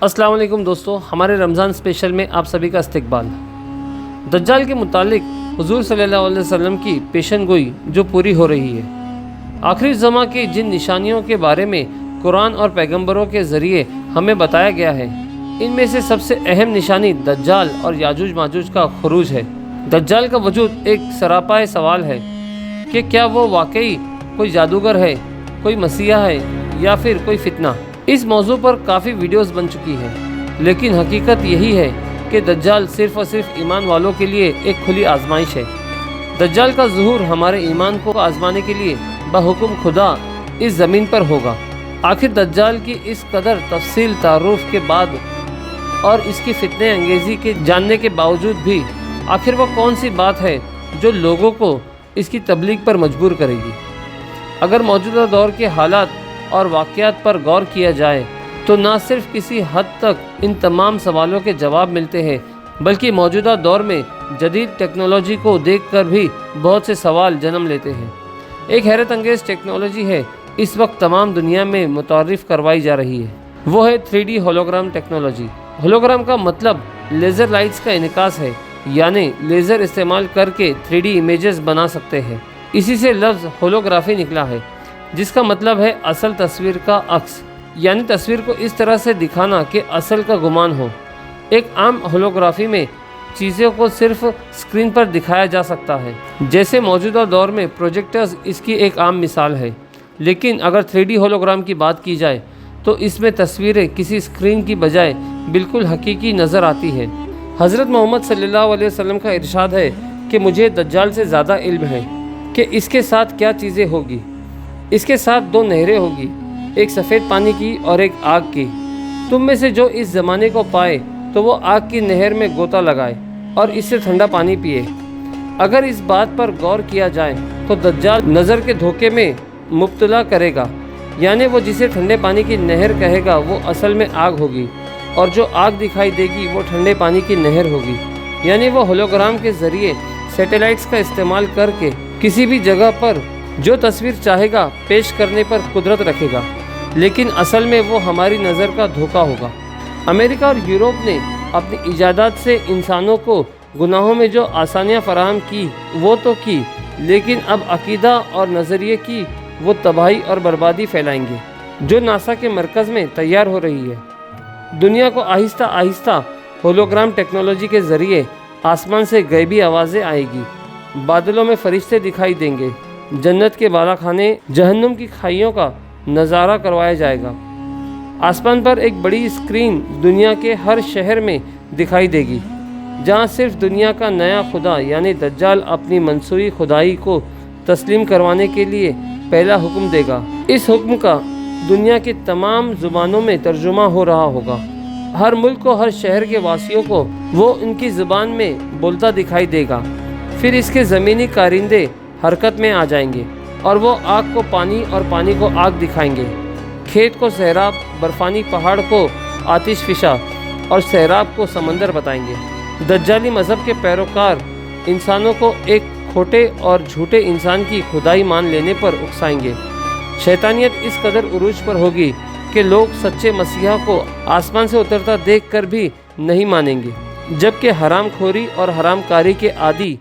السلام علیکم دوستو، ہمارے رمضان اسپیشل میں آپ سبھی کا استقبال۔ دجال کے متعلق حضور صلی اللہ علیہ وسلم کی پیشن گوئی جو پوری ہو رہی ہے۔ آخری زماں کی جن نشانیوں کے بارے میں قرآن اور پیغمبروں کے ذریعے ہمیں بتایا گیا ہے، ان میں سے سب سے اہم نشانی دجال اور یاجوج ماجوج کا خروج ہے۔ دجال کا وجود ایک سراپا سوال ہے کہ کیا وہ واقعی کوئی جادوگر ہے، کوئی مسیحا ہے یا پھر کوئی فتنہ۔ اس موضوع پر کافی ویڈیوز بن چکی ہیں، لیکن حقیقت یہی ہے کہ دجال صرف اور صرف ایمان والوں کے لیے ایک کھلی آزمائش ہے۔ دجال کا ظہور ہمارے ایمان کو آزمانے کے لیے بحکم خدا اس زمین پر ہوگا۔ آخر دجال کی اس قدر تفصیل تعارف کے بعد اور اس کی فتنہ انگیزی کے جاننے کے باوجود بھی آخر وہ کون سی بات ہے جو لوگوں کو اس کی تبلیغ پر مجبور کرے گی؟ اگر موجودہ دور کے حالات اور واقعات پر غور کیا جائے تو نہ صرف کسی حد تک ان تمام سوالوں کے جواب ملتے ہیں، بلکہ موجودہ دور میں جدید ٹیکنالوجی کو دیکھ کر بھی بہت سے سوال جنم لیتے ہیں۔ ایک حیرت انگیز ٹیکنالوجی ہے اس وقت تمام دنیا میں متعارف کروائی جا رہی ہے، وہ ہے 3D ہولوگرام ٹیکنالوجی۔ ہولوگرام کا مطلب لیزر لائٹس کا انعکاس ہے، یعنی لیزر استعمال کر کے 3D امیجز بنا سکتے ہیں۔ اسی سے لفظ ہولوگرافی نکلا ہے، جس کا مطلب ہے اصل تصویر کا عکس، یعنی تصویر کو اس طرح سے دکھانا کہ اصل کا گمان ہو۔ ایک عام ہولوگرافی میں چیزوں کو صرف اسکرین پر دکھایا جا سکتا ہے، جیسے موجودہ دور میں پروجیکٹرز اس کی ایک عام مثال ہے۔ لیکن اگر 3D ہولوگرام کی بات کی جائے تو اس میں تصویریں کسی اسکرین کی بجائے بالکل حقیقی نظر آتی ہیں۔ حضرت محمد صلی اللہ علیہ وسلم کا ارشاد ہے کہ مجھے دجال سے زیادہ علم ہے کہ اس کے ساتھ کیا چیزیں ہوگی۔ اس کے ساتھ 2 نہریں ہوگی، ایک سفید پانی کی اور ایک آگ کی۔ تم میں سے جو اس زمانے کو پائے تو وہ آگ کی نہر میں غوطہ لگائے اور اس سے ٹھنڈا پانی پیے۔ اگر اس بات پر غور کیا جائے تو دجال نظر کے دھوکے میں مبتلا کرے گا، یعنی وہ جسے ٹھنڈے پانی کی نہر کہے گا وہ اصل میں آگ ہوگی، اور جو آگ دکھائی دے گی وہ ٹھنڈے پانی کی نہر ہوگی۔ یعنی وہ ہولوگرام کے ذریعے سیٹلائٹس کا استعمال کر کے کسی بھی جگہ پر جو تصویر چاہے گا پیش کرنے پر قدرت رکھے گا، لیکن اصل میں وہ ہماری نظر کا دھوکہ ہوگا۔ امریکہ اور یورپ نے اپنی ایجادات سے انسانوں کو گناہوں میں جو آسانیاں فراہم کی وہ تو کی، لیکن اب عقیدہ اور نظریے کی وہ تباہی اور بربادی پھیلائیں گے، جو ناسا کے مرکز میں تیار ہو رہی ہے۔ دنیا کو آہستہ آہستہ ہولوگرام ٹیکنالوجی کے ذریعے آسمان سے غیبی آوازیں آئے گی، بادلوں میں فرشتے دکھائی دیں گے، جنت کے بالا خانے، جہنم کی کھائیوں کا نظارہ کروایا جائے گا۔ آسمان پر ایک بڑی اسکرین دنیا کے ہر شہر میں دکھائی دے گی، جہاں صرف دنیا کا نیا خدا یعنی دجال اپنی منصوبی خدائی کو تسلیم کروانے کے لیے پہلا حکم دے گا۔ اس حکم کا دنیا کی تمام زبانوں میں ترجمہ ہو رہا ہوگا۔ ہر ملک کو، ہر شہر کے واسیوں کو وہ ان کی زبان میں بولتا دکھائی دے گا۔ پھر اس کے زمینی کارندے حرکت میں آ جائیں گے اور وہ آگ کو پانی اور پانی کو آگ دکھائیں گے، کھیت کو سیراب، برفانی پہاڑ کو آتش فشاں اور سیراب کو سمندر بتائیں گے۔ دجالی مذہب کے پیروکار انسانوں کو ایک کھوٹے اور جھوٹے انسان کی خدائی مان لینے پر اکسائیں گے۔ شیطانیت اس قدر عروج پر ہوگی کہ لوگ سچے مسیحا کو آسمان سے اترتا دیکھ کر بھی نہیں مانیں گے، جبکہ حرام خوری اور حرام کاری کے عادی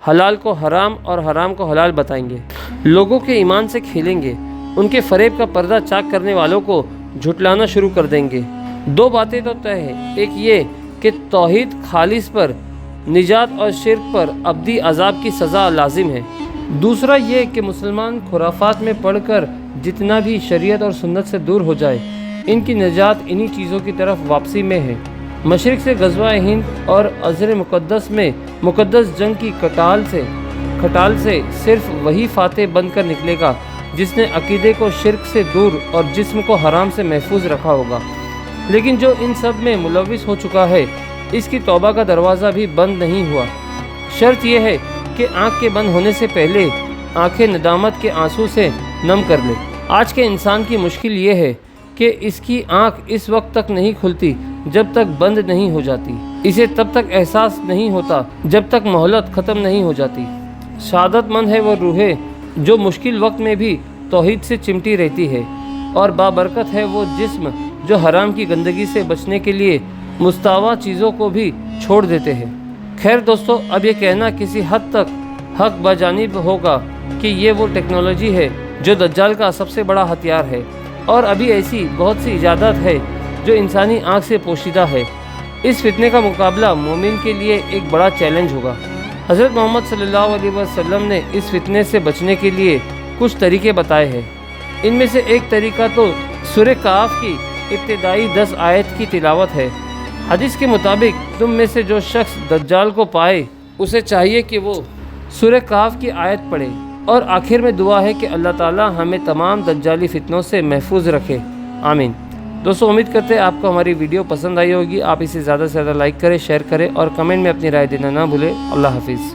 حلال کو حرام اور حرام کو حلال بتائیں گے، لوگوں کے ایمان سے کھیلیں گے، ان کے فریب کا پردہ چاک کرنے والوں کو جھٹلانا شروع کر دیں گے۔ 2 باتیں تو طے ہیں، ایک یہ کہ توحید خالص پر نجات اور شرک پر ابدی عذاب کی سزا لازم ہے۔ دوسرا یہ کہ مسلمان خرافات میں پڑھ کر جتنا بھی شریعت اور سنت سے دور ہو جائے، ان کی نجات انہی چیزوں کی طرف واپسی میں ہے۔ مشرق سے غزوہ ہند اور ازہر مقدس میں مقدس جنگ کی کھٹال سے صرف وہی فاتح بن کر نکلے گا جس نے عقیدے کو شرک سے دور اور جسم کو حرام سے محفوظ رکھا ہوگا۔ لیکن جو ان سب میں ملوث ہو چکا ہے، اس کی توبہ کا دروازہ بھی بند نہیں ہوا۔ شرط یہ ہے کہ آنکھ کے بند ہونے سے پہلے آنکھیں ندامت کے آنسو سے نم کر لے۔ آج کے انسان کی مشکل یہ ہے کہ اس کی آنکھ اس وقت تک نہیں کھلتی جب تک بند نہیں ہو جاتی، اسے تب تک احساس نہیں ہوتا جب تک مہلت ختم نہیں ہو جاتی۔ سعادت مند ہے وہ روحیں جو مشکل وقت میں بھی توحید سے چمٹی رہتی ہے، اور بابرکت ہے وہ جسم جو حرام کی گندگی سے بچنے کے لیے مستوا چیزوں کو بھی چھوڑ دیتے ہیں۔ خیر دوستو، اب یہ کہنا کسی حد تک حق بجانب ہوگا کہ یہ وہ ٹیکنالوجی ہے جو دجال کا سب سے بڑا ہتھیار ہے، اور ابھی ایسی بہت سی ایجادات ہے جو انسانی آنکھ سے پوشیدہ ہے۔ اس فتنے کا مقابلہ مومن کے لیے ایک بڑا چیلنج ہوگا۔ حضرت محمد صلی اللہ علیہ وسلم نے اس فتنے سے بچنے کے لیے کچھ طریقے بتائے ہیں۔ ان میں سے ایک طریقہ تو سورہ کہف کی ابتدائی 10 آیت کی تلاوت ہے۔ حدیث کے مطابق تم میں سے جو شخص دجال کو پائے اسے چاہیے کہ وہ سورہ کہف کی آیت پڑھے، اور آخر میں دعا ہے کہ اللہ تعالی ہمیں تمام دجالی فتنوں سے محفوظ رکھے، آمین۔ دوستو، امید کرتے ہیں آپ کو ہماری ویڈیو پسند آئی ہوگی۔ آپ اسے زیادہ سے زیادہ لائک کریں، شیئر کریں اور کمنٹ میں اپنی رائے دینا نہ بھولیں۔ اللہ حافظ۔